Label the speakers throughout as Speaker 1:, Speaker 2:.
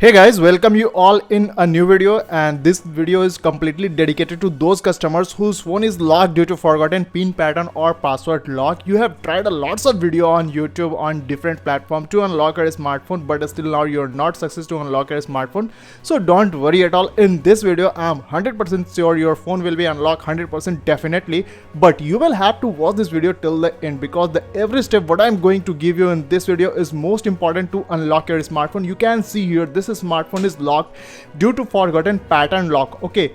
Speaker 1: Hey guys, welcome you all in a new video, and this video is completely dedicated to those customers whose phone is locked due to forgotten PIN pattern or password lock. You have tried a lots of video on YouTube on different platform to unlock your smartphone, but still now you're not success to unlock your smartphone. So don't worry at all. In this video, I'm 100% sure your phone will be unlocked 100% definitely, but you will have to watch this video till the end because the every step what I'm going to give you in this video is most important to unlock your smartphone. You can see here this smartphone is locked due to forgotten pattern lock. Okay,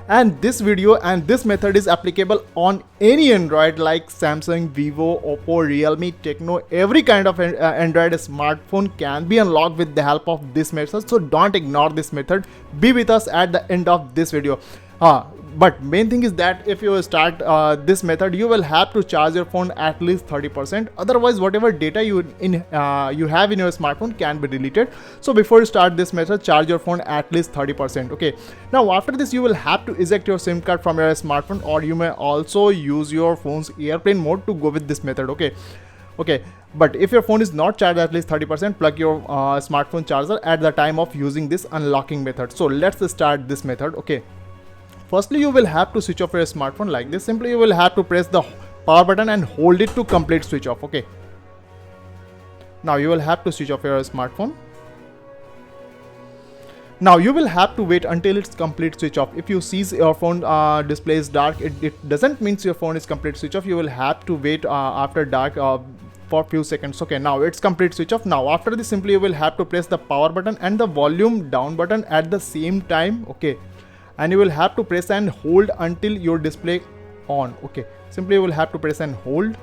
Speaker 1: and this video and this method is applicable on any Android like Samsung, Vivo, Oppo, Realme, Tecno. Every kind of Android smartphone can be unlocked with the help of this method, so don't ignore this method. Be with us at the end of this video. But main thing is that if you start this method, you will have to charge your phone at least 30%. Otherwise, whatever data you have in your smartphone can be deleted. So before you start this method, charge your phone at least 30%. Okay. Now after this, you will have to eject your SIM card from your smartphone, or you may also use your phone's airplane mode to go with this method. Okay, but if your phone is not charged at least 30%, plug your smartphone charger at the time of using this unlocking method. So let's start this method. Okay. Firstly, you will have to switch off your smartphone like this. Simply, you will have to press the power button and hold it to complete switch off. Okay. Now you will have to switch off your smartphone. Now you will have to wait until it's complete switch off. If you see your phone display is dark, it doesn't mean your phone is complete switch off. You will have to wait after dark for few seconds. Okay, now it's complete switch off. Now after this, simply you will have to press the power button and the volume down button at the same time. Okay, and you will have to press and hold until your display on. Okay, simply you will have to press and hold.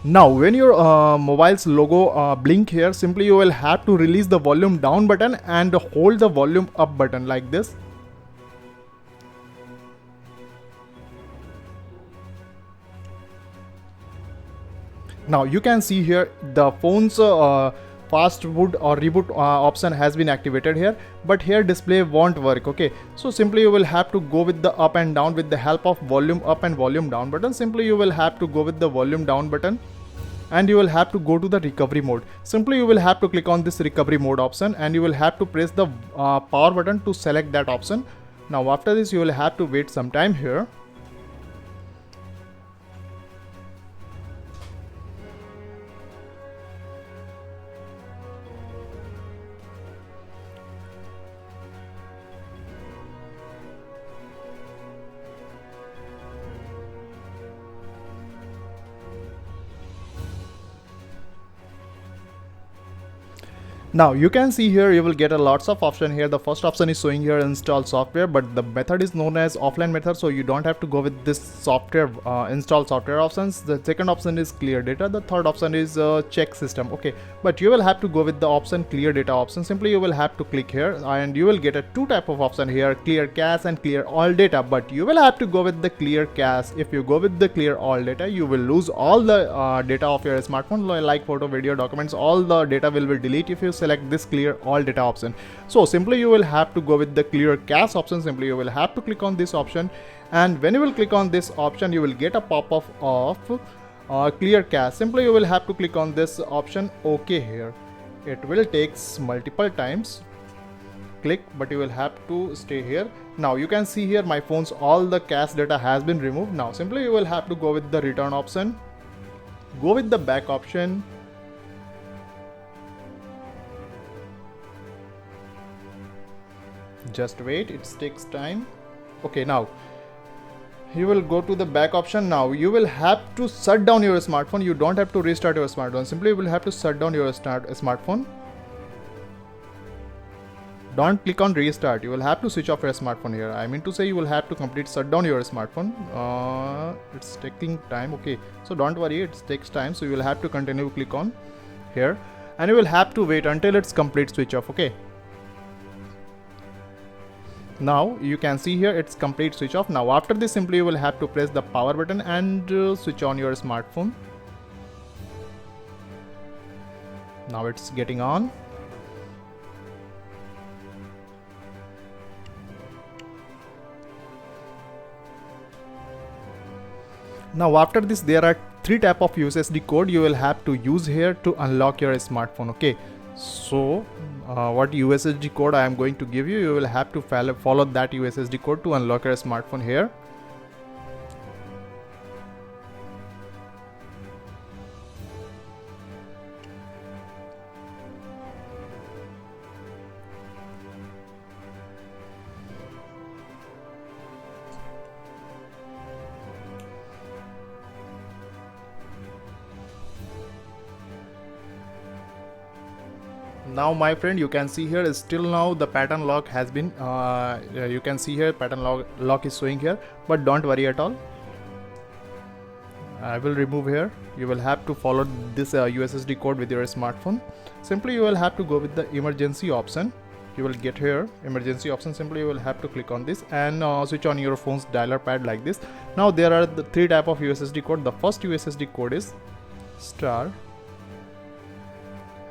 Speaker 1: Now when your mobile's logo blink here, simply you will have to release the volume down button and hold the volume up button like this. Now you can see here the phone's fast boot or reboot option has been activated here, but here display won't work. Okay, so simply you will have to go with the up and down with the help of volume up and volume down button. Simply you will have to go with the volume down button and you will have to go to the recovery mode. Simply you will have to click on this recovery mode option and you will have to press the power button to select that option. Now after this, you will have to wait some time here. Now you can see here you will get a lots of option here. The first option is showing here install software, but the method is known as offline method, so you don't have to go with this software install software options. The second option is clear data. The third option is check system. Okay, but you will have to go with the option clear data option. Simply you will have to click here and you will get a two type of option here, clear cache and clear all data, but you will have to go with the clear cache. If you go with the clear all data, you will lose all the data of your smartphone like photo, video, documents. All the data will be deleted if you select this clear all data option. So simply you will have to go with the clear cache option. Simply you will have to click on this option, and when you will click on this option, you will get a pop-up of clear cache. Simply you will have to click on this option OK here. It will take multiple times. Click, but you will have to stay here. Now you can see here my phone's all the cache data has been removed. Now simply you will have to go with the return option, go with the back option, just wait, it takes time. Okay, now you will go to the back option. Now you will have to shut down your smartphone. You don't have to restart your smartphone. Simply you will have to shut down your smartphone. Don't click on restart. You will have to switch off your smartphone here. I mean to say you will have to complete shut down your smartphone. It's taking time. Okay, so don't worry, it takes time. So you will have to continue, click on here, and you will have to wait until it's complete switch off. Okay, now you can see here it's complete switch off. Now after this, simply you will have to press the power button and switch on your smartphone. Now it's getting on. Now after this, there are 3 type of USSD code you will have to use here to unlock your smartphone. Okay, so what USSD code I am going to give you, you will have to follow that USSD code to unlock your smartphone here. Now my friend, you can see here still now the pattern lock has been you can see here pattern lock is showing here, but don't worry at all. I will remove here. You will have to follow this USSD code with your smartphone. Simply you will have to go with the emergency option. You will get here emergency option. Simply you will have to click on this and switch on your phone's dialer pad like this. Now there are the 3 type of USSD code. The first USSD code is star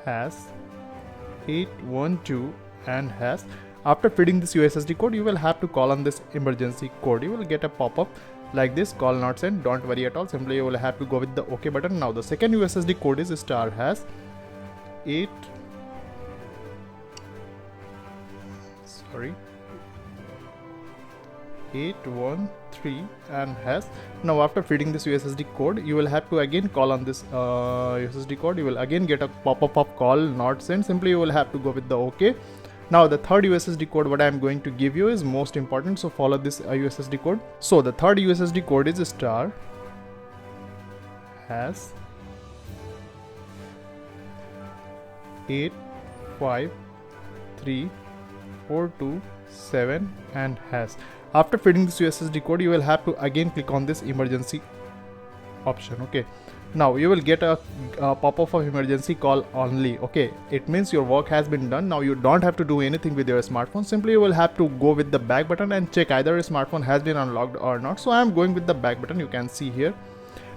Speaker 1: hash 812 and hash. After feeding this USSD code, you will have to call on this emergency code. You will get a pop-up like this, call not sent. Don't worry at all. Simply you will have to go with the OK button. Now the second USSD code is star hash 813 and hash. Now after feeding this USSD code, you will have to again call on this USSD code. You will again get a pop-up of call not sent. Simply you will have to go with the OK. Now the third USSD code what I am going to give you is most important, so follow this USSD code. So the third USSD code is star hash 853427 and hash. After feeding this USSD code, you will have to again click on this emergency option. Okay, now you will get a pop-up of emergency call only. Okay, it means your work has been done. Now you don't have to do anything with your smartphone. Simply you will have to go with the back button and check either your smartphone has been unlocked or not. So I am going with the back button. You can see here.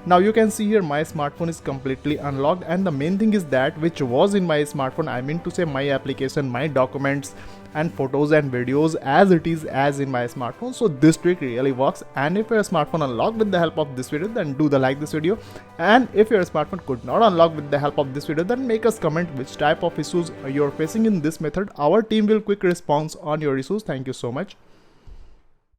Speaker 1: Now you can see here my smartphone is completely unlocked, and the main thing is that which was in my smartphone, I mean to say my application, my documents and photos and videos as it is as in my smartphone. So this trick really works, and if your smartphone unlocked with the help of this video, then do the like this video, and if your smartphone could not unlock with the help of this video, then make us comment which type of issues you're facing in this method. Our team will quick response on your issues. Thank you so much.